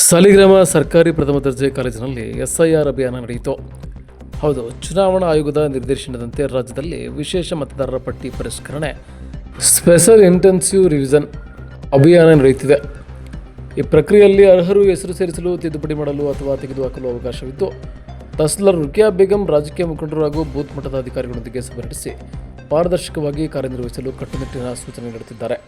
ಸಾಲಿಗ್ರಾಮ ಸರ್ಕಾರಿ ಪ್ರಥಮ ದರ್ಜೆ ಕಾಲೇಜಿನಲ್ಲಿ SIR ಅಭಿಯಾನ ನಡೆಯಿತು. ಹೌದು, ಚುನಾವಣಾ ಆಯೋಗದ ನಿರ್ದೇಶನದಂತೆ ರಾಜ್ಯದಲ್ಲಿ ವಿಶೇಷ ಮತದಾರರ ಪಟ್ಟಿ ಪರಿಷ್ಕರಣೆ ಸ್ಪೆಷಲ್ ಇಂಟೆನ್ಸಿವ್ ರಿವಿಷನ್ ಅಭಿಯಾನ ನಡೆಯುತ್ತಿದೆ. ಈ ಪ್ರಕ್ರಿಯೆಯಲ್ಲಿ ಅರ್ಹರು ಹೆಸರು ಸೇರಿಸಲು, ತಿದ್ದುಪಡಿ ಮಾಡಲು ಅಥವಾ ತೆಗೆದುಹಾಕಲು ಅವಕಾಶವಿದ್ದು, ತಹಸೀಲ್ದಾರ್ ರುಕಿಯಾ ಬೇಗಂ ರಾಜಕೀಯ ಮುಖಂಡರು ಹಾಗೂ ಬೂತ್ ಮಟ್ಟದ ಅಧಿಕಾರಿಗಳೊಂದಿಗೆ ಸಭೆ ನಡೆಸಿ ಪಾರದರ್ಶಕವಾಗಿ ಕಾರ್ಯನಿರ್ವಹಿಸಲು ಕಟ್ಟುನಿಟ್ಟಿನ ಸೂಚನೆ ನೀಡುತ್ತಿದ್ದಾರೆ.